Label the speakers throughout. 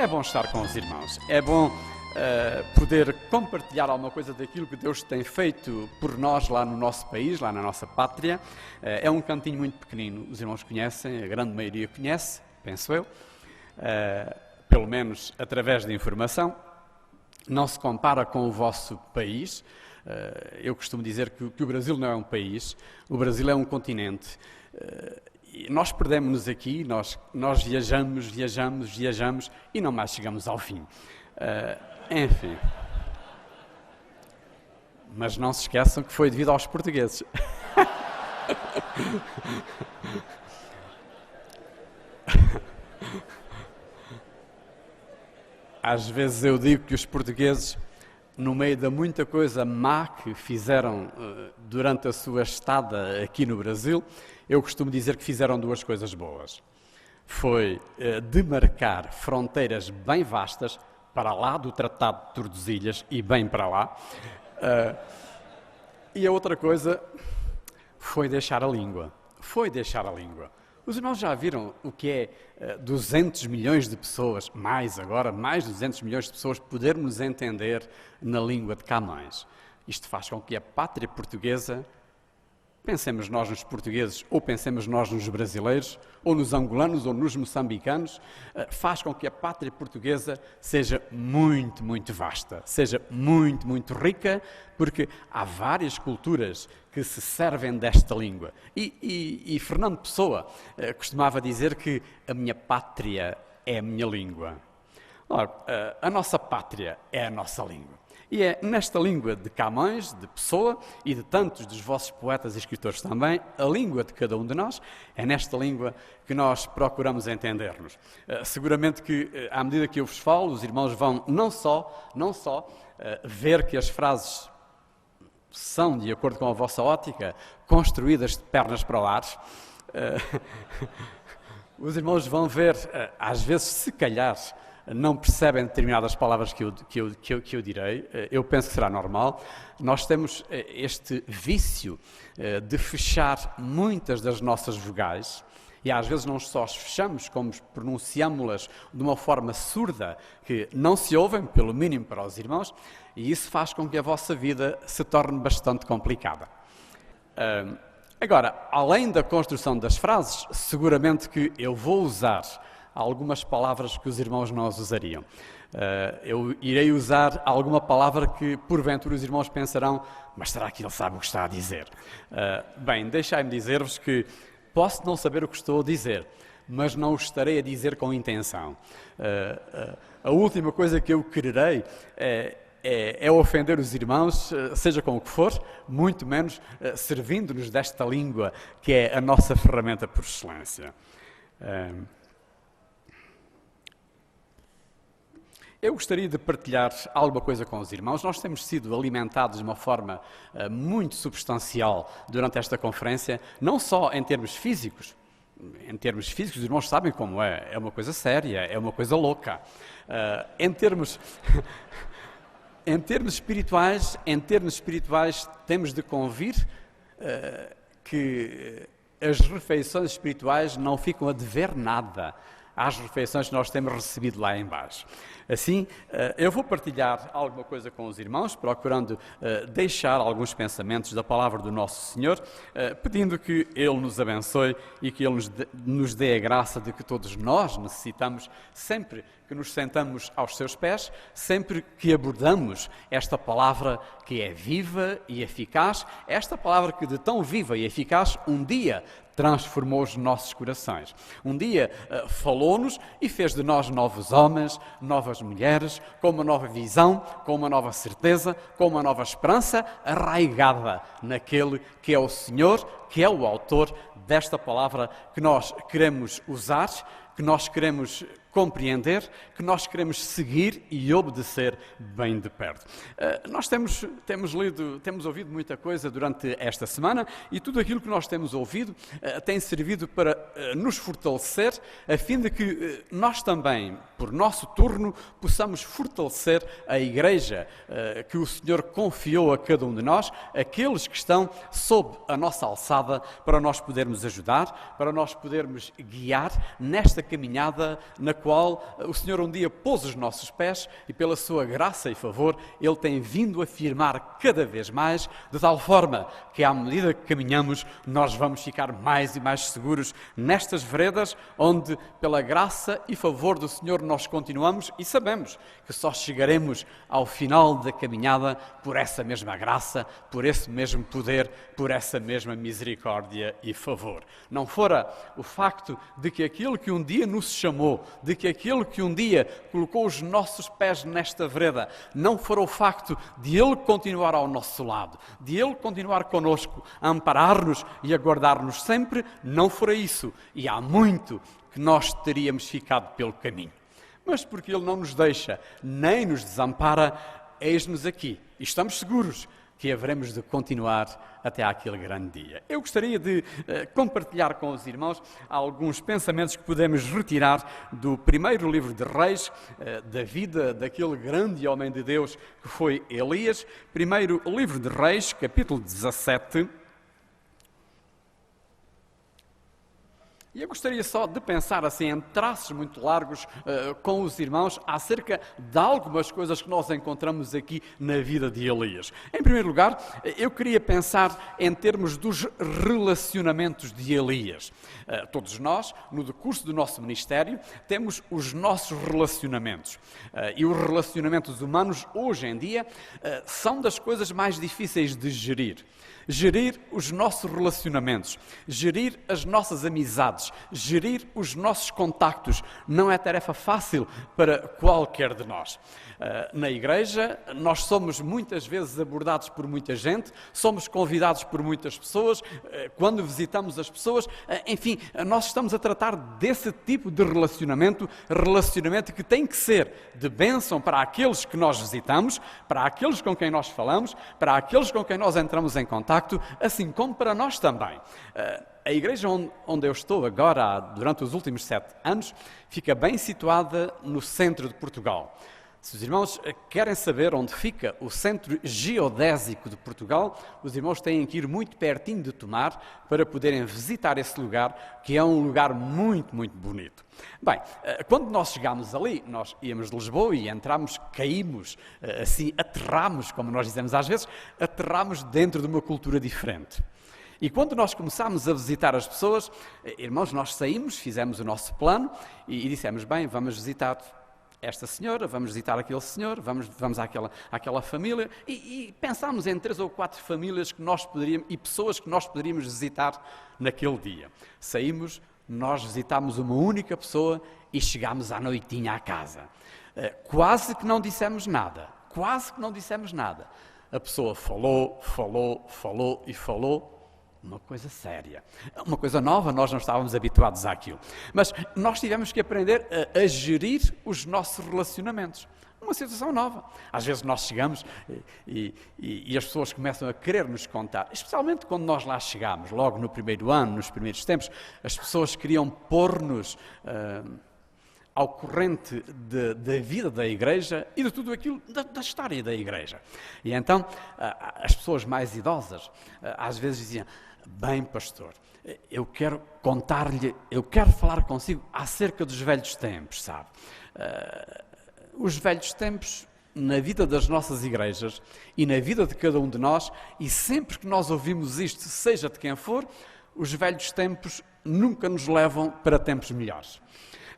Speaker 1: É bom estar com os irmãos, é bom poder compartilhar alguma coisa daquilo que Deus tem feito por nós lá no nosso país, lá na nossa pátria. É um cantinho muito pequenino, os irmãos conhecem, a grande maioria conhece, penso eu, pelo menos através de informação. Não se compara com o vosso país. Eu costumo dizer que o Brasil não é um país, o Brasil é um continente. Nós perdemos-nos aqui, nós viajamos e não mais chegamos ao fim. Enfim. Mas não se esqueçam que foi devido aos portugueses. Às vezes eu digo que os portugueses, no meio de muita coisa má que fizeram durante a sua estada aqui no Brasil, eu costumo dizer que fizeram duas coisas boas. Foi demarcar fronteiras bem vastas, para lá do Tratado de Tordesilhas e bem para lá. E a outra coisa foi deixar a língua. Os irmãos já viram o que é 200 milhões de pessoas, mais de 200 milhões de pessoas, podermos entender na língua de Camões. Isto faz com que a pátria portuguesa, pensemos nós nos portugueses, ou pensemos nós nos brasileiros, ou nos angolanos, ou nos moçambicanos, faz com que a pátria portuguesa seja muito, muito vasta, seja muito, muito rica, porque há várias culturas que se servem desta língua. E Fernando Pessoa costumava dizer que a minha pátria é a minha língua. Ora, a nossa pátria é a nossa língua. E é nesta língua de Camões, de Pessoa e de tantos dos vossos poetas e escritores também, a língua de cada um de nós, é nesta língua que nós procuramos entender-nos. Seguramente que, à medida que eu vos falo, os irmãos vão não só ver que as frases são, de acordo com a vossa ótica, construídas de pernas para o ar. Os irmãos vão ver, às vezes, se calhar, não percebem determinadas palavras que eu direi. Eu penso que será normal. Nós temos este vício de fechar muitas das nossas vogais, e às vezes não só as fechamos, como pronunciamos-las de uma forma surda, que não se ouvem, pelo mínimo para os irmãos, e isso faz com que a vossa vida se torne bastante complicada. Agora, além da construção das frases, seguramente que eu vou usar algumas palavras que os irmãos não usariam. Eu irei usar alguma palavra que, porventura, os irmãos pensarão, mas será que ele sabe o que está a dizer? Bem, deixai-me dizer-vos que posso não saber o que estou a dizer, mas não o estarei a dizer com intenção. A última coisa que eu quererei é ofender os irmãos, seja com o que for, muito menos servindo-nos desta língua que é a nossa ferramenta por excelência. Eu gostaria de partilhar alguma coisa com os irmãos. Nós temos sido alimentados de uma forma muito substancial durante esta conferência, não só em termos físicos. Em termos físicos, os irmãos sabem como é uma coisa séria, é uma coisa louca. Em termos espirituais, temos de convir que as refeições espirituais não ficam a dever nada às refeições que nós temos recebido lá em baixo. Assim, eu vou partilhar alguma coisa com os irmãos, procurando deixar alguns pensamentos da palavra do nosso Senhor, pedindo que Ele nos abençoe e que Ele nos dê a graça de que todos nós necessitamos, sempre que nos sentamos aos seus pés, sempre que abordamos esta palavra que é viva e eficaz, esta palavra que de tão viva e eficaz um dia transformou os nossos corações. Um dia falou-nos e fez de nós novos homens, novas mulheres, com uma nova visão, com uma nova certeza, com uma nova esperança, arraigada naquele que é o Senhor, que é o autor desta palavra que nós queremos usar, que nós queremos compreender, que nós queremos seguir e obedecer bem de perto. Nós temos ouvido muita coisa durante esta semana e tudo aquilo que nós temos ouvido tem servido para nos fortalecer, a fim de que nós também por nosso turno, possamos fortalecer a Igreja que o Senhor confiou a cada um de nós, aqueles que estão sob a nossa alçada, para nós podermos ajudar, para nós podermos guiar nesta caminhada na qual o Senhor um dia pôs os nossos pés e pela sua graça e favor Ele tem vindo a firmar cada vez mais, de tal forma que à medida que caminhamos nós vamos ficar mais e mais seguros nestas veredas onde pela graça e favor do Senhor nós continuamos e sabemos que só chegaremos ao final da caminhada por essa mesma graça, por esse mesmo poder, por essa mesma misericórdia e favor. Não fora o facto de que aquele que um dia nos chamou, de que aquele que um dia colocou os nossos pés nesta vereda, não fora o facto de Ele continuar ao nosso lado, de Ele continuar connosco, a amparar-nos e a guardar-nos sempre, não fora isso. E há muito que nós teríamos ficado pelo caminho. Mas porque Ele não nos deixa, nem nos desampara, eis-nos aqui. E estamos seguros que haveremos de continuar até àquele grande dia. Eu gostaria de compartilhar com os irmãos alguns pensamentos que podemos retirar do primeiro livro de Reis, da vida daquele grande homem de Deus que foi Elias. Primeiro livro de Reis, capítulo 17. E eu gostaria só de pensar assim em traços muito largos com os irmãos acerca de algumas coisas que nós encontramos aqui na vida de Elias. Em primeiro lugar, eu queria pensar em termos dos relacionamentos de Elias. Todos nós, no decurso do nosso ministério, temos os nossos relacionamentos. E os relacionamentos humanos, hoje em dia, são das coisas mais difíceis de gerir. Gerir os nossos relacionamentos, gerir as nossas amizades, gerir os nossos contactos, não é tarefa fácil para qualquer de nós. Na igreja, nós somos muitas vezes abordados por muita gente, somos convidados por muitas pessoas, quando visitamos as pessoas, enfim, nós estamos a tratar desse tipo de relacionamento que tem que ser de bênção para aqueles que nós visitamos, para aqueles com quem nós falamos, para aqueles com quem nós entramos em contacto, assim como para nós também. A igreja onde eu estou agora, durante os últimos 7 anos, fica bem situada no centro de Portugal. Se os irmãos querem saber onde fica o centro geodésico de Portugal, os irmãos têm que ir muito pertinho de Tomar para poderem visitar esse lugar, que é um lugar muito, muito bonito. Bem, quando nós chegámos ali, nós íamos de Lisboa e entramos, caímos, assim, aterramos, como nós dizemos às vezes, aterramos dentro de uma cultura diferente. E quando nós começámos a visitar as pessoas, irmãos, nós saímos, fizemos o nosso plano e dissemos, bem, vamos visitar esta senhora, vamos visitar aquele senhor, vamos àquela família e pensámos em 3 ou 4 famílias que nós poderíamos, e pessoas que nós poderíamos visitar naquele dia. Saímos, nós visitámos uma única pessoa e chegámos à noitinha à casa. Quase que não dissemos nada. A pessoa falou e falou. Uma coisa séria, uma coisa nova, nós não estávamos habituados àquilo. Mas nós tivemos que aprender a gerir os nossos relacionamentos. Uma situação nova. Às vezes nós chegamos e as pessoas começam a querer nos contar, especialmente quando nós lá chegamos, logo no primeiro ano, nos primeiros tempos, as pessoas queriam pôr-nos ao corrente da vida da igreja e de tudo aquilo, da história da igreja. E então, as pessoas mais idosas, às vezes diziam, bem, pastor, eu quero contar-lhe, eu quero falar consigo acerca dos velhos tempos, sabe? Os velhos tempos na vida das nossas igrejas e na vida de cada um de nós, e sempre que nós ouvimos isto, seja de quem for, os velhos tempos nunca nos levam para tempos melhores.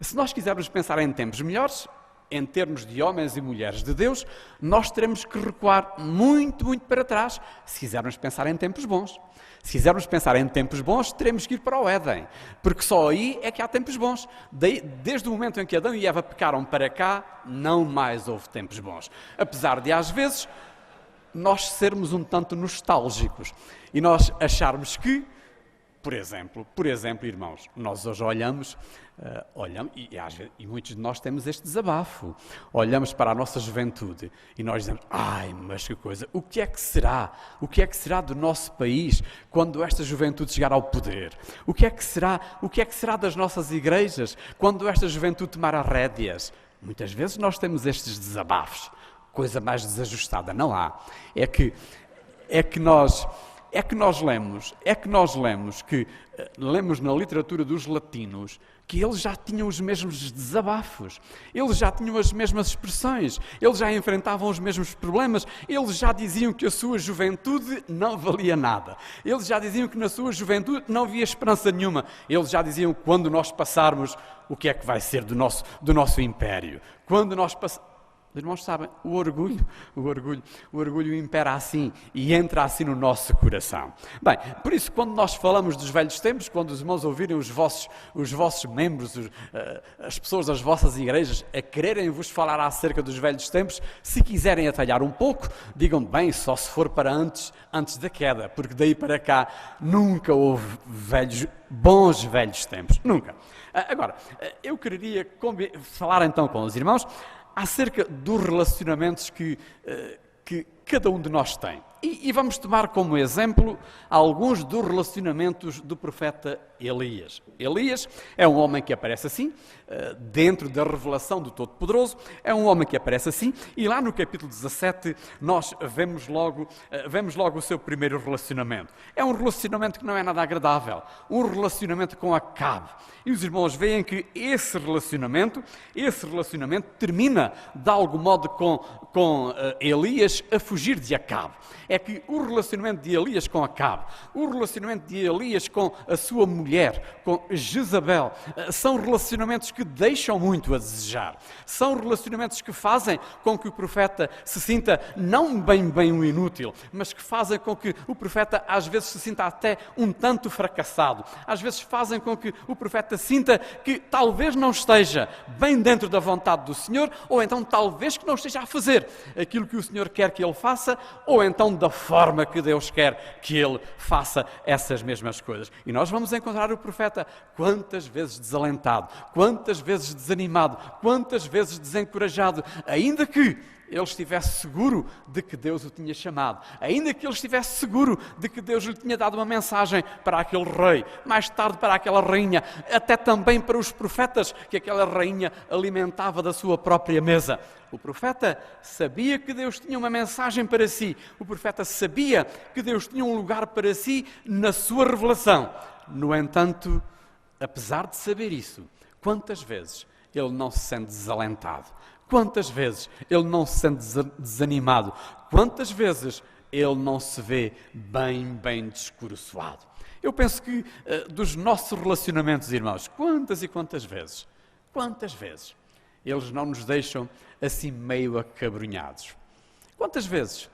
Speaker 1: Se nós quisermos pensar em tempos melhores, em termos de homens e mulheres de Deus, nós teremos que recuar muito, muito para trás, se quisermos pensar em tempos bons. Se quisermos pensar em tempos bons, teremos que ir para o Éden, porque só aí é que há tempos bons. Desde o momento em que Adão e Eva pecaram para cá, não mais houve tempos bons. Apesar de, às vezes, nós sermos um tanto nostálgicos e nós acharmos que, por exemplo, irmãos, nós hoje olhamos e muitos de nós temos este desabafo. Olhamos para a nossa juventude e nós dizemos, ai, mas que coisa, o que é que será? O que é que será do nosso país quando esta juventude chegar ao poder? O que é que será das nossas igrejas quando esta juventude tomar as rédeas? Muitas vezes nós temos estes desabafos, coisa mais desajustada não há. É que nós lemos na literatura dos latinos que eles já tinham os mesmos desabafos, eles já tinham as mesmas expressões, eles já enfrentavam os mesmos problemas, eles já diziam que a sua juventude não valia nada, eles já diziam que na sua juventude não havia esperança nenhuma, eles já diziam que quando nós passarmos, o que é que vai ser do nosso império? Quando nós passarmos... Os irmãos sabem, o orgulho impera assim e entra assim no nosso coração. Bem, por isso, quando nós falamos dos velhos tempos, quando os irmãos ouvirem os vossos membros, as pessoas das vossas igrejas, a quererem vos falar acerca dos velhos tempos, se quiserem atalhar um pouco, digam bem, só se for para antes da queda, porque daí para cá nunca houve bons velhos tempos. Nunca. Agora, eu queria falar então com os irmãos acerca dos relacionamentos que cada um de nós tem. E vamos tomar como exemplo alguns dos relacionamentos do profeta Elias. Elias é um homem que aparece assim, dentro da revelação do Todo-Poderoso, é um homem que aparece assim, e lá no capítulo 17 nós vemos logo o seu primeiro relacionamento. É um relacionamento que não é nada agradável, um relacionamento com Acabe. E os irmãos veem que esse relacionamento termina de algum modo com Elias a fugir de Acabe. É que o relacionamento de Elias com Acabe, o relacionamento de Elias com a sua mulher, com Jezabel, são relacionamentos que deixam muito a desejar. São relacionamentos que fazem com que o profeta se sinta não bem um inútil, mas que fazem com que o profeta às vezes se sinta até um tanto fracassado. Às vezes fazem com que o profeta sinta que talvez não esteja bem dentro da vontade do Senhor, ou então talvez que não esteja a fazer aquilo que o Senhor quer que ele faça, ou então da forma que Deus quer que ele faça essas mesmas coisas. E nós vamos encontrar o profeta quantas vezes desalentado, quantas vezes desanimado, quantas vezes desencorajado, ainda que ele estivesse seguro de que Deus o tinha chamado, ainda que ele estivesse seguro de que Deus lhe tinha dado uma mensagem para aquele rei, mais tarde para aquela rainha, até também para os profetas que aquela rainha alimentava da sua própria mesa. O profeta sabia que Deus tinha uma mensagem para si, o profeta sabia que Deus tinha um lugar para si na sua revelação. No entanto, apesar de saber isso, quantas vezes ele não se sente desalentado? Quantas vezes ele não se sente desanimado? Quantas vezes ele não se vê bem descoroçoado? Eu penso que dos nossos relacionamentos, irmãos, quantas e quantas vezes eles não nos deixam assim meio acabrunhados? Quantas vezes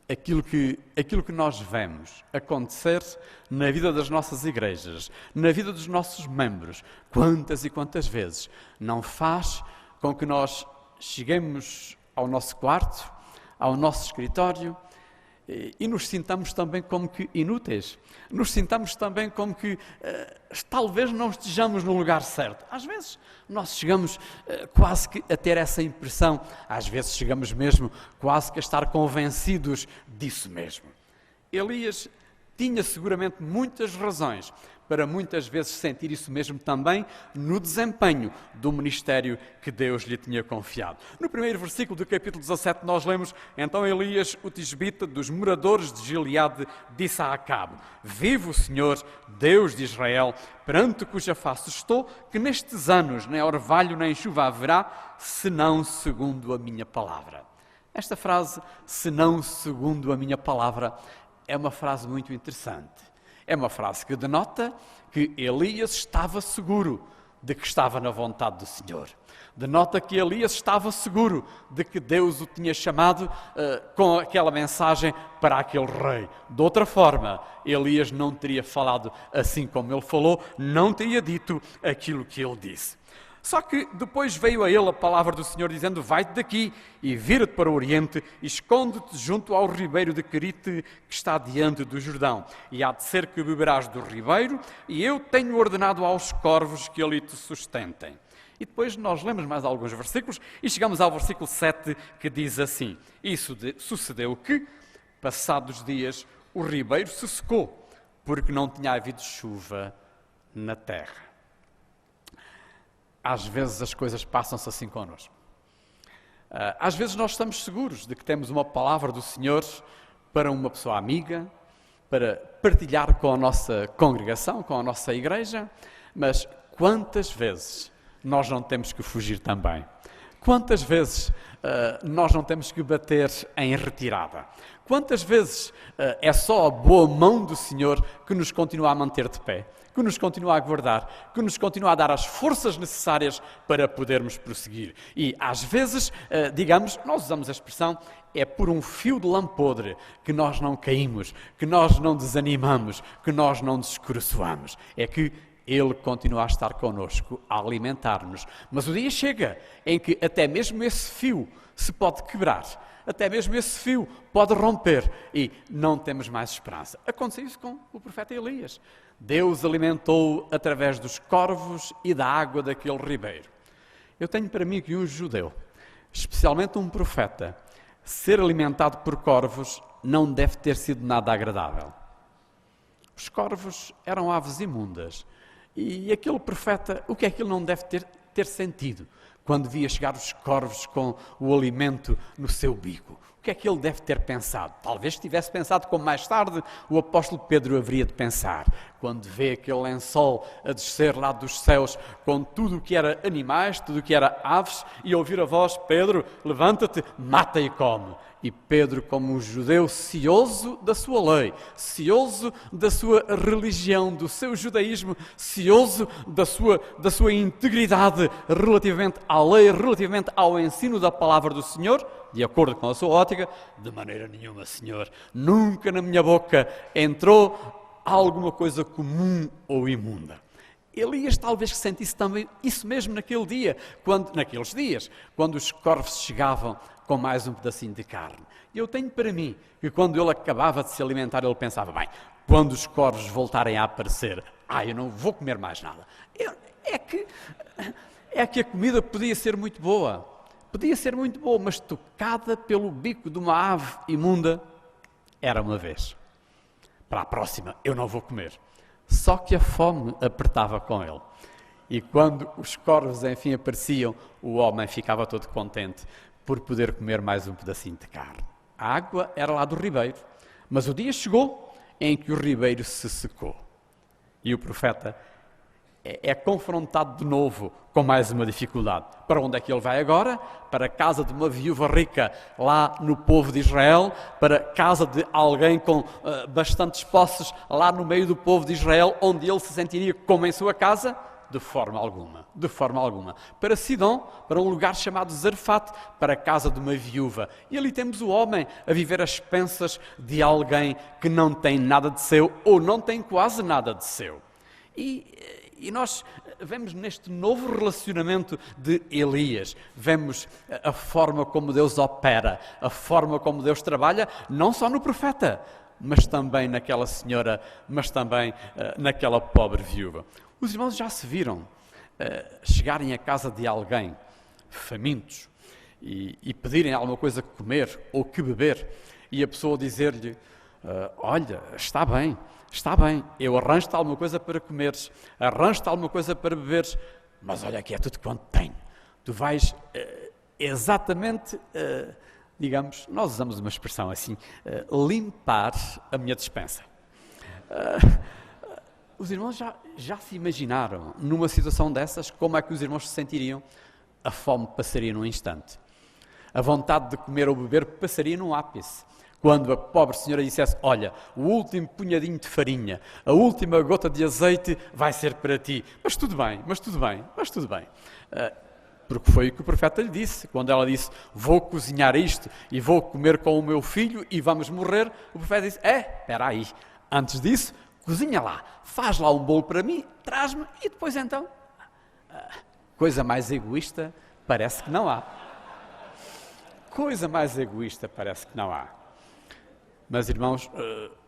Speaker 1: aquilo que nós vemos acontecer na vida das nossas igrejas, na vida dos nossos membros, quantas e quantas vezes não faz com que nós cheguemos ao nosso quarto, ao nosso escritório e nos sintamos também como que inúteis, nos sintamos também como que talvez não estejamos no lugar certo. Às vezes nós chegamos quase que a ter essa impressão, às vezes chegamos mesmo quase que a estar convencidos disso mesmo. Elias tinha seguramente muitas razões para muitas vezes sentir isso mesmo também no desempenho do ministério que Deus lhe tinha confiado. No primeiro versículo do capítulo 17 nós lemos: então Elias, o tisbita dos moradores de Gileade, disse a Acabe: vive o Senhor, Deus de Israel, perante cuja face estou, que nestes anos nem orvalho nem chuva haverá, senão segundo a minha palavra. Esta frase, senão segundo a minha palavra, é uma frase muito interessante. É uma frase que denota que Elias estava seguro de que estava na vontade do Senhor. Denota que Elias estava seguro de que Deus o tinha chamado com aquela mensagem para aquele rei. De outra forma, Elias não teria falado assim como ele falou, não teria dito aquilo que ele disse. Só que depois veio a ele a palavra do Senhor dizendo: vai-te daqui e vira-te para o oriente e esconde-te junto ao ribeiro de Querite que está diante do Jordão. E há de ser que beberás do ribeiro e eu tenho ordenado aos corvos que ali te sustentem. E depois nós lemos mais alguns versículos e chegamos ao versículo 7 que diz assim: sucedeu que, passados dias, o ribeiro se secou, porque não tinha havido chuva na terra. às vezes as coisas passam-se assim connosco. Às vezes nós estamos seguros de que temos uma palavra do Senhor para uma pessoa amiga, para partilhar com a nossa congregação, com a nossa igreja, mas quantas vezes nós não temos que fugir também? Quantas vezes nós não temos que bater em retirada? Quantas vezes é só a boa mão do Senhor que nos continua a manter de pé, que nos continua a guardar, que nos continua a dar as forças necessárias para podermos prosseguir? E às vezes, digamos, nós usamos a expressão, é por um fio de lã podre que nós não caímos, que nós não desanimamos, que nós não descoroçoamos. É que Ele continua a estar connosco, a alimentar-nos. Mas o dia chega em que até mesmo esse fio se pode quebrar, até mesmo esse fio pode romper e não temos mais esperança. Aconteceu isso com o profeta Elias. Deus alimentou através dos corvos e da água daquele ribeiro. Eu tenho para mim que um judeu, especialmente um profeta, ser alimentado por corvos não deve ter sido nada agradável. Os corvos eram aves imundas. E aquele profeta, o que é que ele não deve ter sentido quando via chegar os corvos com o alimento no seu bico? O que é que ele deve ter pensado? Talvez tivesse pensado como mais tarde o apóstolo Pedro haveria de pensar, quando vê aquele lençol a descer lá dos céus com tudo o que era animais, tudo o que era aves, e ouvir a voz: Pedro, levanta-te, mata e come. E Pedro, como um judeu cioso da sua lei, cioso da sua religião, do seu judaísmo, cioso da sua integridade relativamente à lei, relativamente ao ensino da palavra do Senhor, de acordo com a sua ótica, de maneira nenhuma, Senhor, nunca na minha boca entrou alguma coisa comum ou imunda. Elias talvez sentisse também isso mesmo naqueles dias, quando os corvos chegavam com mais um pedacinho de carne. E eu tenho para mim que quando ele acabava de se alimentar, ele pensava: bem, quando os corvos voltarem a aparecer, eu não vou comer mais nada. É que a comida podia ser muito boa, mas tocada pelo bico de uma ave imunda, era uma vez. Para a próxima, eu não vou comer. Só que a fome apertava com ele. E quando os corvos, enfim, apareciam, o homem ficava todo contente por poder comer mais um pedacinho de carne. A água era lá do ribeiro, mas o dia chegou em que o ribeiro se secou. E o profeta é confrontado de novo com mais uma dificuldade. Para onde é que ele vai agora? Para a casa de uma viúva rica lá no povo de Israel, para a casa de alguém com bastantes posses lá no meio do povo de Israel, onde ele se sentiria como em sua casa? De forma alguma. Para Sidom, para um lugar chamado Zarfate, para a casa de uma viúva. E ali temos o homem a viver às expensas de alguém que não tem nada de seu ou não tem quase nada de seu. E nós vemos neste novo relacionamento de Elias, vemos a forma como Deus opera, a forma como Deus trabalha, não só no profeta, mas também naquela senhora, mas também naquela pobre viúva. Os irmãos já se viram chegarem à casa de alguém famintos e pedirem alguma coisa que comer ou que beber, e a pessoa dizer-lhe: olha, está bem, eu arranjo-te alguma coisa para comeres, arranjo-te alguma coisa para beberes, mas olha aqui é tudo quanto tenho. Tu vais exatamente, digamos, nós usamos uma expressão assim, limpar a minha despensa. Os irmãos já se imaginaram, numa situação dessas, como é que os irmãos se sentiriam? A fome passaria num instante. A vontade de comer ou beber passaria num ápice. Quando a pobre senhora dissesse: olha, o último punhadinho de farinha, a última gota de azeite vai ser para ti. Mas tudo bem. Porque foi o que o profeta lhe disse. Quando ela disse: vou cozinhar isto e vou comer com o meu filho e vamos morrer, o profeta disse: espera aí, antes disso, cozinha lá, faz lá um bolo para mim, traz-me e depois então... Coisa mais egoísta parece que não há. Mas, irmãos,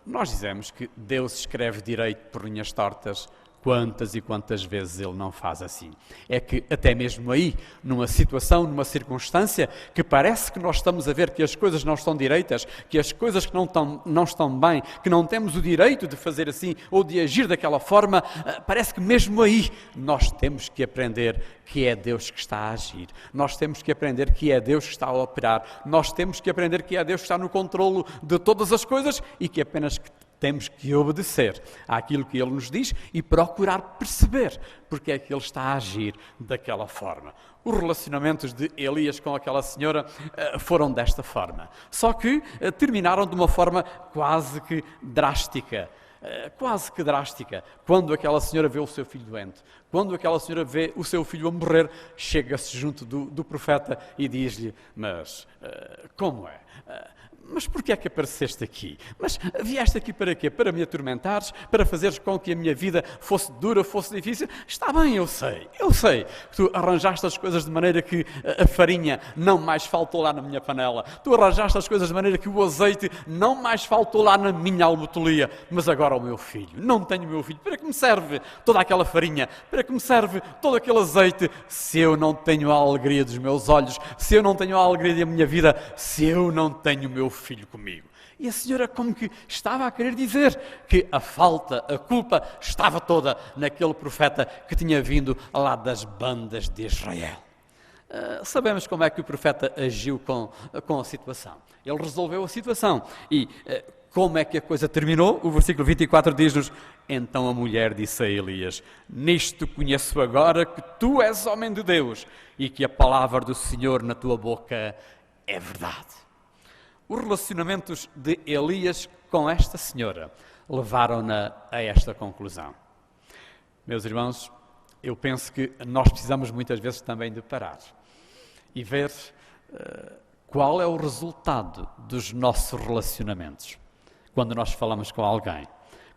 Speaker 1: nós dizemos que Deus escreve direito por linhas tortas Quantas e quantas vezes ele não faz assim? É que até mesmo aí, numa situação, numa circunstância, que parece que nós estamos a ver que as coisas não estão direitas, que as coisas que não estão bem, que não temos o direito de fazer assim ou de agir daquela forma, parece que mesmo aí nós temos que aprender que é Deus que está a agir. Nós temos que aprender que é Deus que está a operar. Nós temos que aprender que é Deus que está no controlo de todas as coisas e que apenas temos que obedecer àquilo que Ele nos diz e procurar perceber porque é que Ele está a agir daquela forma. Os relacionamentos de Elias com aquela senhora foram desta forma. Só que terminaram de uma forma quase que drástica. Quando aquela senhora vê o seu filho doente, quando aquela senhora vê o seu filho a morrer, chega-se junto do profeta e diz-lhe: mas como é? Mas porquê é que apareceste aqui? Mas vieste aqui para quê? Para me atormentares? Para fazeres com que a minha vida fosse dura, fosse difícil? Está bem, eu sei que tu arranjaste as coisas de maneira que a farinha não mais faltou lá na minha panela. Tu arranjaste as coisas de maneira que o azeite não mais faltou lá na minha almotolia. Mas agora o meu filho, não tenho o meu filho. Para que me serve toda aquela farinha? Para que me serve todo aquele azeite? Se eu não tenho a alegria dos meus olhos, se eu não tenho a alegria da minha vida, se eu não tenho o meu filho comigo. E a senhora como que estava a querer dizer que a falta, a culpa estava toda naquele profeta que tinha vindo lá das bandas de Israel. Sabemos como é que o profeta agiu com a situação. Ele resolveu a situação. E como é que a coisa terminou? O versículo 24 diz-nos: então a mulher disse a Elias: nisto conheço agora que tu és homem de Deus e que a palavra do Senhor na tua boca é verdade. Os relacionamentos de Elias com esta senhora levaram-na a esta conclusão. Meus irmãos, eu penso que nós precisamos muitas vezes também de parar e ver qual é o resultado dos nossos relacionamentos. Quando nós falamos com alguém,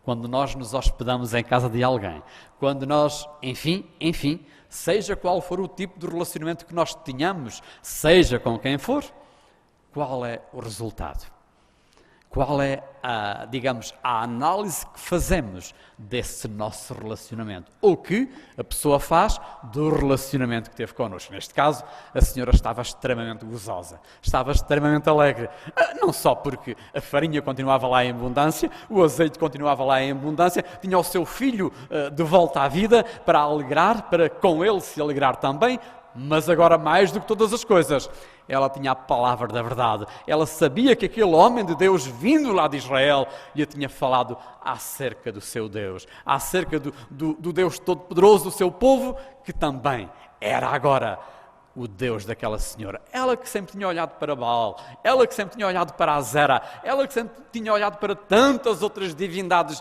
Speaker 1: quando nós nos hospedamos em casa de alguém, quando nós, enfim, seja qual for o tipo de relacionamento que nós tenhamos, seja com quem for, qual é o resultado? Qual é a análise que fazemos desse nosso relacionamento? Ou que a pessoa faz do relacionamento que teve connosco. Neste caso, a senhora estava extremamente gozosa, estava extremamente alegre. Não só porque a farinha continuava lá em abundância, o azeite continuava lá em abundância, tinha o seu filho de volta à vida para alegrar, para com ele se alegrar também, mas agora mais do que todas as coisas, ela tinha a palavra da verdade. Ela sabia que aquele homem de Deus vindo lá de Israel lhe tinha falado acerca do seu Deus, acerca do Deus Todo-Poderoso do seu povo, que também era agora o Deus daquela senhora. Ela que sempre tinha olhado para Baal, ela que sempre tinha olhado para Azera, ela que sempre tinha olhado para tantas outras divindades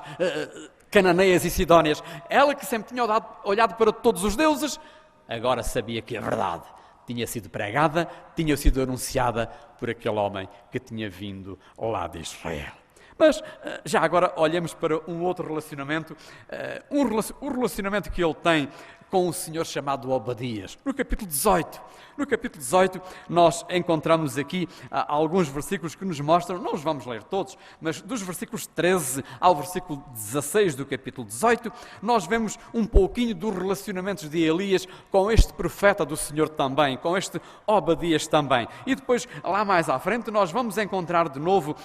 Speaker 1: cananeias e sidónias, ela que sempre tinha olhado para todos os deuses, agora sabia que a verdade tinha sido pregada, tinha sido anunciada por aquele homem que tinha vindo lá de Israel. Mas já agora olhamos para um outro relacionamento, o relacionamento que ele tem com um senhor chamado Obadias. No capítulo 18, nós encontramos aqui alguns versículos que nos mostram, não os vamos ler todos, mas dos versículos 13 ao versículo 16 do capítulo 18, nós vemos um pouquinho dos relacionamentos de Elias com este profeta do Senhor também, com este Obadias também. E depois, lá mais à frente, nós vamos encontrar de novo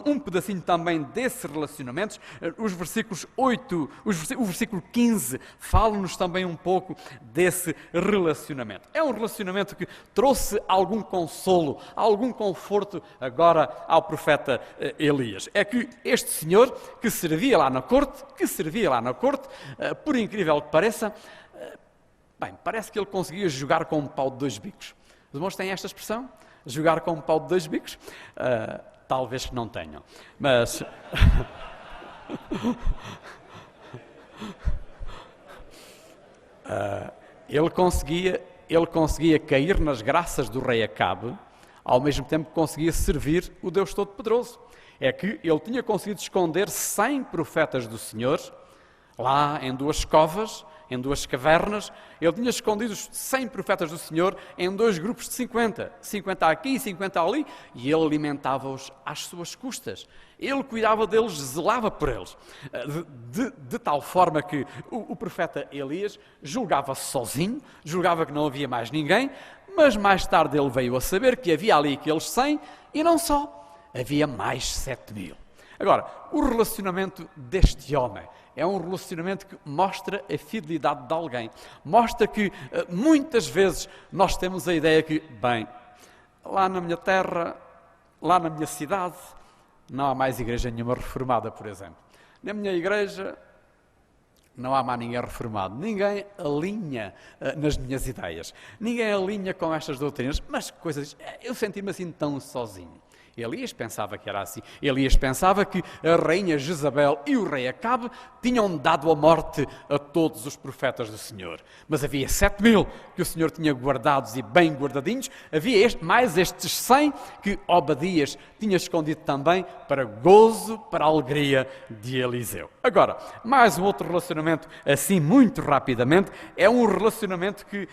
Speaker 1: um pedacinho também desses relacionamentos. Os versículos 8, o versículo 15, fala-nos também um pouco desse relacionamento. É um relacionamento que trouxe algum consolo, algum conforto agora ao profeta Elias. É que este senhor que servia lá na corte, por incrível que pareça, parece que ele conseguia jogar com um pau de dois bicos. Os irmãos têm esta expressão? Jogar com um pau de dois bicos? Talvez que não tenham, mas... Ele conseguia cair nas graças do rei Acabe, ao mesmo tempo que conseguia servir o Deus Todo-Poderoso. É que ele tinha conseguido esconder 100 profetas do Senhor, lá em 2 covas, em 2 cavernas. Ele tinha escondido os 100 profetas do Senhor em 2 grupos de 50. 50 aqui e 50 ali, e ele alimentava-os às suas custas. Ele cuidava deles, zelava por eles, de tal forma que o profeta Elias julgava-se sozinho, julgava que não havia mais ninguém, mas mais tarde ele veio a saber que havia ali aqueles 100 e não só, havia mais 7.000. Agora, o relacionamento deste homem é um relacionamento que mostra a fidelidade de alguém. Mostra que muitas vezes nós temos a ideia que, bem, lá na minha terra, lá na minha cidade, não há mais igreja nenhuma reformada, por exemplo. Na minha igreja não há mais ninguém reformado. Ninguém alinha nas minhas ideias. Ninguém alinha com estas doutrinas. Mas coisas, eu senti-me assim tão sozinho. Elias pensava que era assim. Elias pensava que a rainha Jezabel e o rei Acabe tinham dado a morte a todos os profetas do Senhor. Mas havia 7.000 que o Senhor tinha guardados e bem guardadinhos. Havia mais estes 100 que Obadias tinha escondido também para gozo, para alegria de Eliseu. Agora, mais um outro relacionamento, assim muito rapidamente, é um relacionamento que,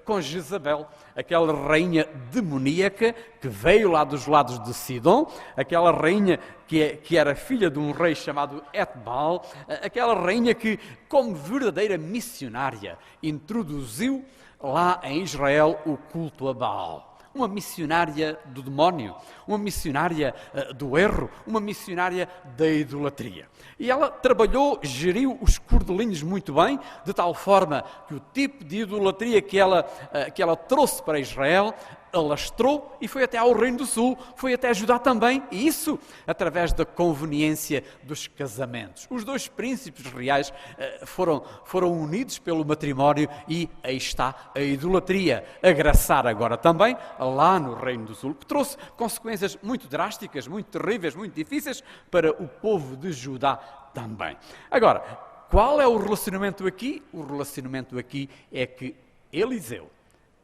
Speaker 1: com Jezabel, aquela rainha demoníaca que veio lá dos lados de Sidom, aquela rainha que era filha de um rei chamado Etbal, aquela rainha que, como verdadeira missionária, introduziu lá em Israel o culto a Baal. Uma missionária do demónio, uma missionária do erro, uma missionária da idolatria. E ela trabalhou, geriu os cordelinhos muito bem, de tal forma que o tipo de idolatria que ela trouxe para Israel alastrou e foi até ao Reino do Sul, foi até Judá também, e isso através da conveniência dos casamentos. Os dois príncipes reais foram unidos pelo matrimónio e aí está a idolatria a graçar agora também lá no Reino do Sul, que trouxe consequências muito drásticas, muito terríveis, muito difíceis para o povo de Judá também. Agora, qual é o relacionamento aqui? O relacionamento aqui é que Eliseu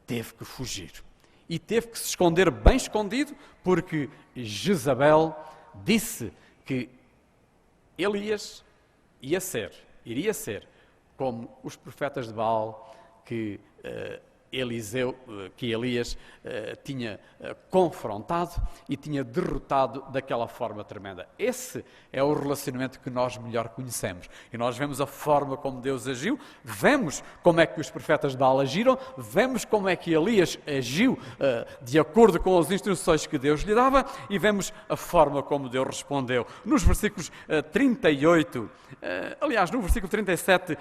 Speaker 1: teve que fugir. E teve que se esconder bem escondido, porque Jezabel disse que Elias iria ser como os profetas de Baal que Elias tinha confrontado e tinha derrotado daquela forma tremenda. Esse é o relacionamento que nós melhor conhecemos. E nós vemos a forma como Deus agiu, vemos como é que os profetas de Baal agiram, vemos como é que Elias agiu de acordo com as instruções que Deus lhe dava e vemos a forma como Deus respondeu. Nos versículos 38, aliás, no versículo 37,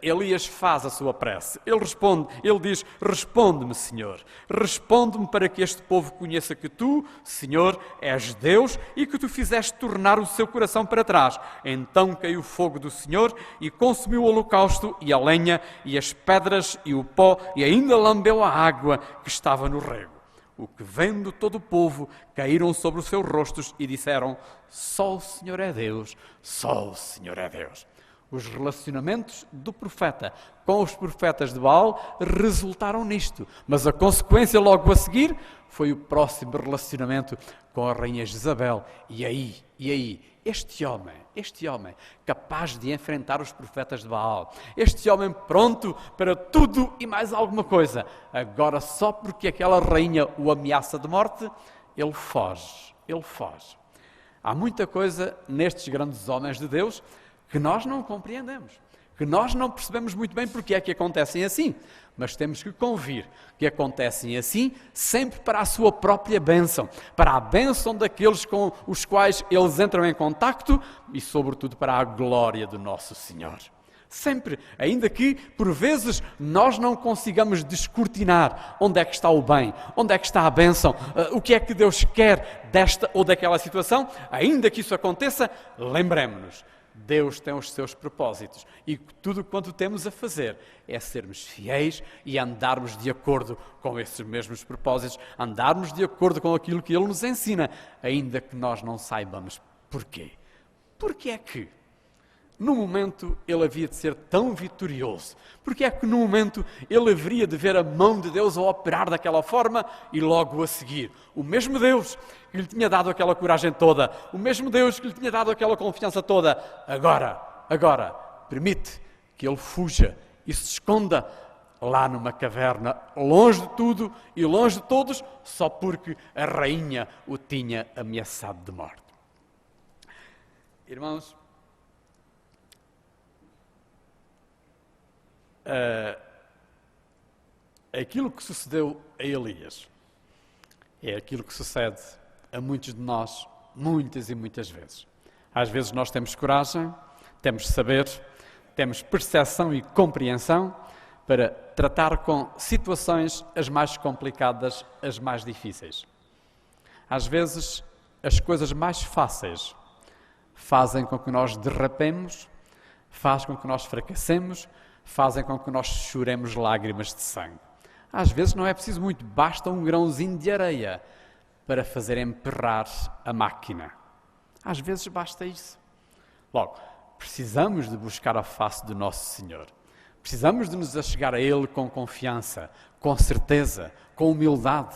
Speaker 1: Elias faz a sua prece. Ele diz: responde-me, Senhor, responde-me para que este povo conheça que tu, Senhor, és Deus e que tu fizeste tornar o seu coração para trás. Então caiu o fogo do Senhor e consumiu o holocausto e a lenha e as pedras e o pó e ainda lambeu a água que estava no rego. O que vendo todo o povo caíram sobre os seus rostos e disseram: só o Senhor é Deus, só o Senhor é Deus. Os relacionamentos do profeta com os profetas de Baal resultaram nisto. Mas a consequência logo a seguir foi o próximo relacionamento com a rainha Jezabel. E aí, este homem capaz de enfrentar os profetas de Baal, este homem pronto para tudo e mais alguma coisa, agora só porque aquela rainha o ameaça de morte, ele foge. Há muita coisa nestes grandes homens de Deus que nós não compreendemos, que nós não percebemos muito bem porque é que acontecem assim, mas temos que convir que acontecem assim sempre para a sua própria bênção, para a bênção daqueles com os quais eles entram em contacto e, sobretudo, para a glória do nosso Senhor. Sempre, ainda que, por vezes, nós não consigamos descortinar onde é que está o bem, onde é que está a bênção, o que é que Deus quer desta ou daquela situação, ainda que isso aconteça, lembremos-nos. Deus tem os seus propósitos e tudo quanto temos a fazer é sermos fiéis e andarmos de acordo com esses mesmos propósitos, andarmos de acordo com aquilo que Ele nos ensina, ainda que nós não saibamos porquê. Porque é que no momento ele havia de ser tão vitorioso? Porque é que no momento ele haveria de ver a mão de Deus a operar daquela forma e logo a seguir? O mesmo Deus que lhe tinha dado aquela coragem toda, o mesmo Deus que lhe tinha dado aquela confiança toda, agora permite que ele fuja e se esconda lá numa caverna, longe de tudo e longe de todos, só porque a rainha o tinha ameaçado de morte. Irmãos, aquilo que sucedeu a Elias é aquilo que sucede a muitos de nós muitas e muitas vezes. Às vezes nós temos coragem, temos saber, temos percepção e compreensão para tratar com situações as mais complicadas, as mais difíceis. Às vezes as coisas mais fáceis fazem com que nós derrapemos, fazem com que nós fracassemos, fazem com que nós choremos lágrimas de sangue. Às vezes não é preciso muito, basta um grãozinho de areia para fazer emperrar a máquina. Às vezes basta isso. Logo, precisamos de buscar a face do nosso Senhor. Precisamos de nos achegar a Ele com confiança, com certeza, com humildade.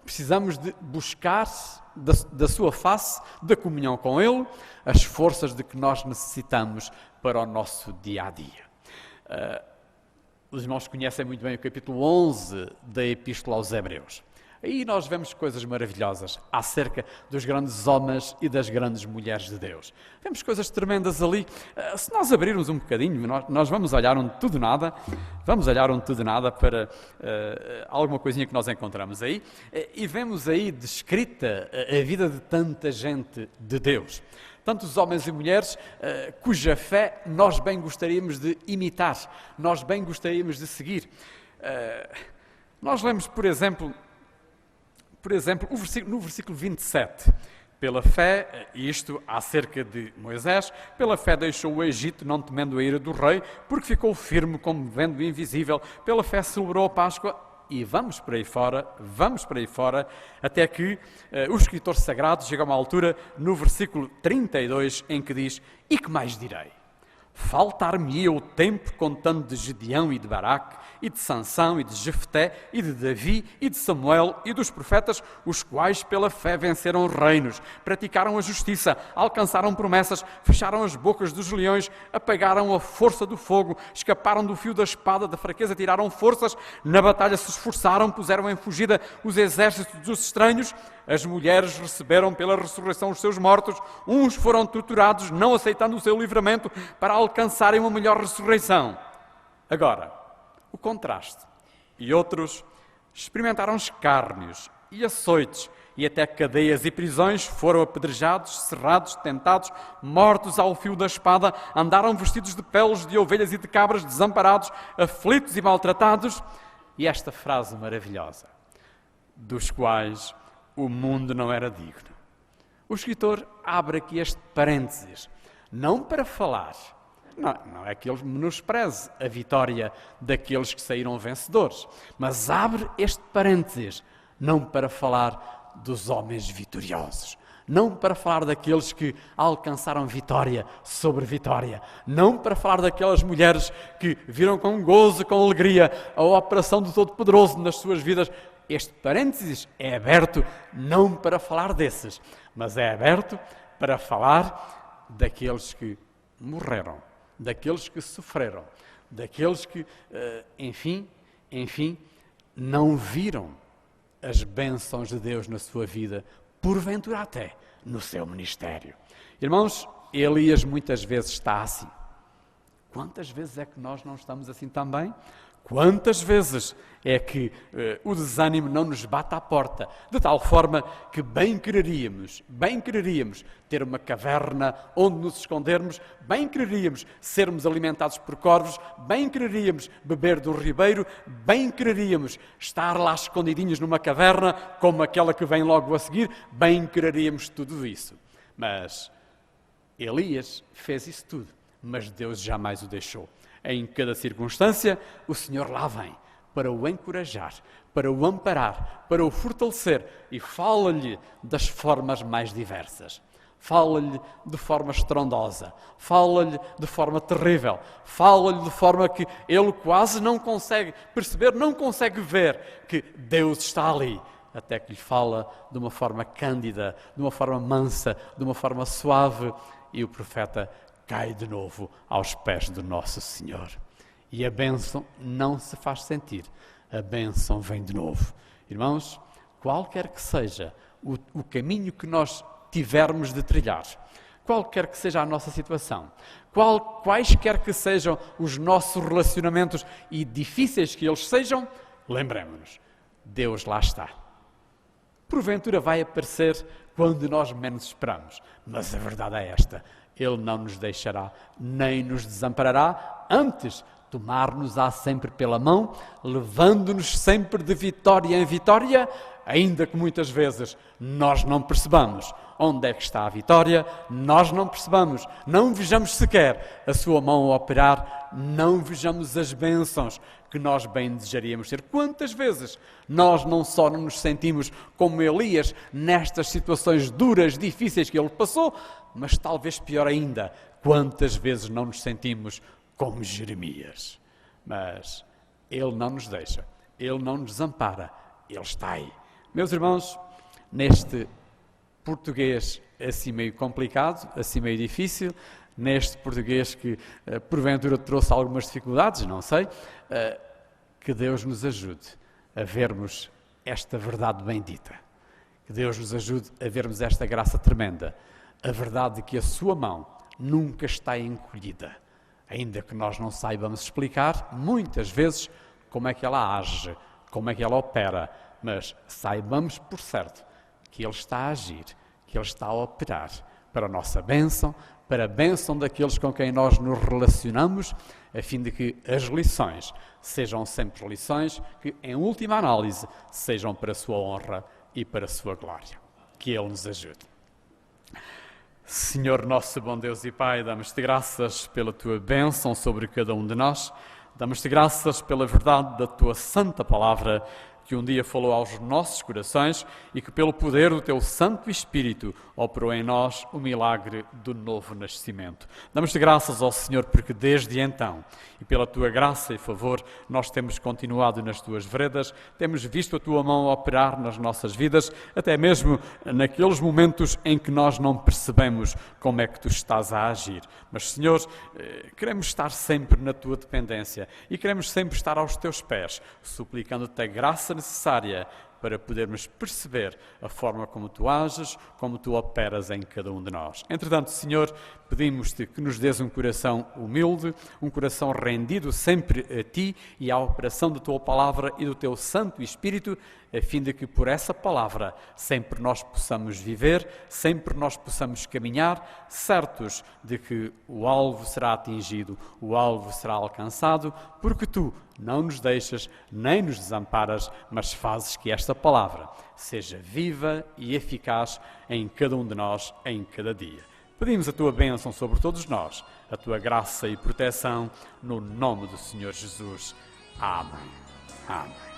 Speaker 1: Precisamos de buscar da sua face, da comunhão com Ele, as forças de que nós necessitamos para o nosso dia-a-dia. Os irmãos conhecem muito bem o capítulo 11 da Epístola aos Hebreus. Aí nós vemos coisas maravilhosas acerca dos grandes homens e das grandes mulheres de Deus. Vemos coisas tremendas ali. Se nós abrirmos um bocadinho, nós vamos olhar um tudo nada, para alguma coisinha que nós encontramos aí, e vemos aí descrita a vida de tanta gente de Deus. Tantos homens e mulheres cuja fé nós bem gostaríamos de imitar, nós bem gostaríamos de seguir. Nós lemos, por exemplo, no versículo 27, pela fé, isto acerca de Moisés, pela fé deixou o Egito, não temendo a ira do rei, porque ficou firme como vendo invisível, pela fé celebrou a Páscoa, e vamos para aí fora, até que o escritor sagrado chega a uma altura, no versículo 32, em que diz: e que mais direi? Faltar-me-ia o tempo contando de Gedeão e de Baraque, e de Sansão, e de Jefté, e de Davi, e de Samuel, e dos profetas, os quais pela fé venceram reinos, praticaram a justiça, alcançaram promessas, fecharam as bocas dos leões, apagaram a força do fogo, escaparam do fio da espada, da fraqueza tiraram forças, na batalha se esforçaram, puseram em fugida os exércitos dos estranhos, as mulheres receberam pela ressurreição os seus mortos, uns foram torturados, não aceitando o seu livramento, para alcançarem uma melhor ressurreição. Agora, o contraste. E outros experimentaram escárnios e açoites, e até cadeias e prisões, foram apedrejados, serrados, tentados, mortos ao fio da espada, andaram vestidos de peles de ovelhas e de cabras, desamparados, aflitos e maltratados. E esta frase maravilhosa, dos quais o mundo não era digno. O escritor abre aqui este parênteses, não para falar, não é que ele menospreze a vitória daqueles que saíram vencedores, mas abre este parênteses, não para falar dos homens vitoriosos, não para falar daqueles que alcançaram vitória sobre vitória, não para falar daquelas mulheres que viram com gozo, com alegria, a operação do Todo-Poderoso nas suas vidas. Este parênteses é aberto não para falar desses, mas é aberto para falar daqueles que morreram, daqueles que sofreram, daqueles que, enfim, não viram as bênçãos de Deus na sua vida, porventura até no seu ministério. Irmãos, Elias muitas vezes está assim. Quantas vezes é que nós não estamos assim também? Quantas vezes é que o desânimo não nos bate à porta, de tal forma que bem quereríamos ter uma caverna onde nos escondermos, bem quereríamos sermos alimentados por corvos, bem quereríamos beber do ribeiro, bem quereríamos estar lá escondidinhos numa caverna, como aquela que vem logo a seguir, bem quereríamos tudo isso. Mas Elias fez isso tudo, mas Deus jamais o deixou. Em cada circunstância, o Senhor lá vem para o encorajar, para o amparar, para o fortalecer e fala-lhe das formas mais diversas. Fala-lhe de forma estrondosa, fala-lhe de forma terrível, fala-lhe de forma que ele quase não consegue perceber, não consegue ver que Deus está ali, até que lhe fala de uma forma cândida, de uma forma mansa, de uma forma suave, e o profeta cai de novo aos pés do nosso Senhor. E a bênção não se faz sentir, a bênção vem de novo. Irmãos, qualquer que seja o caminho que nós tivermos de trilhar, qualquer que seja a nossa situação, quaisquer que sejam os nossos relacionamentos e difíceis que eles sejam, lembremos-nos, Deus lá está. Porventura vai aparecer quando nós menos esperamos, mas a verdade é esta: Ele não nos deixará, nem nos desamparará, antes tomar-nos-á sempre pela mão, levando-nos sempre de vitória em vitória, ainda que muitas vezes nós não percebamos onde é que está a vitória, nós não percebamos, não vejamos sequer a sua mão a operar, não vejamos as bênçãos que nós bem desejaríamos ter. Quantas vezes nós não só não nos sentimos como Elias nestas situações duras, difíceis que ele passou, mas talvez pior ainda, quantas vezes não nos sentimos como Jeremias. Mas Ele não nos deixa, Ele não nos desampara, Ele está aí. Meus irmãos, neste português assim meio complicado, assim meio difícil, neste português que porventura trouxe algumas dificuldades, não sei, que Deus nos ajude a vermos esta verdade bendita, que Deus nos ajude a vermos esta graça tremenda, a verdade de que a sua mão nunca está encolhida, ainda que nós não saibamos explicar muitas vezes como é que ela age, como é que ela opera, mas saibamos por certo que Ele está a agir, que Ele está a operar para a nossa bênção, para a bênção daqueles com quem nós nos relacionamos, a fim de que as lições sejam sempre lições que, em última análise, sejam para a sua honra e para a sua glória. Que Ele nos ajude. Senhor nosso bom Deus e Pai, damos-te graças pela Tua bênção sobre cada um de nós, damos-te graças pela verdade da Tua santa palavra, que um dia falou aos nossos corações e que pelo poder do Teu Santo Espírito operou em nós o milagre do novo nascimento. Damos-te graças ao Senhor porque desde então, e pela Tua graça e favor, nós temos continuado nas Tuas veredas, temos visto a Tua mão operar nas nossas vidas, até mesmo naqueles momentos em que nós não percebemos como é que Tu estás a agir. Mas, Senhor, queremos estar sempre na Tua dependência e queremos sempre estar aos Teus pés, suplicando-te a graça necessária para podermos perceber a forma como Tu ages, como Tu operas em cada um de nós. Entretanto, Senhor, pedimos-te que nos dês um coração humilde, um coração rendido sempre a Ti e à operação da Tua palavra e do Teu Santo Espírito, a fim de que por essa palavra sempre nós possamos viver, sempre nós possamos caminhar, certos de que o alvo será atingido, o alvo será alcançado, porque Tu não nos deixas nem nos desamparas, mas fazes que esta palavra seja viva e eficaz em cada um de nós, em cada dia. Pedimos a Tua bênção sobre todos nós, a Tua graça e proteção, no nome do Senhor Jesus. Amém. Amém.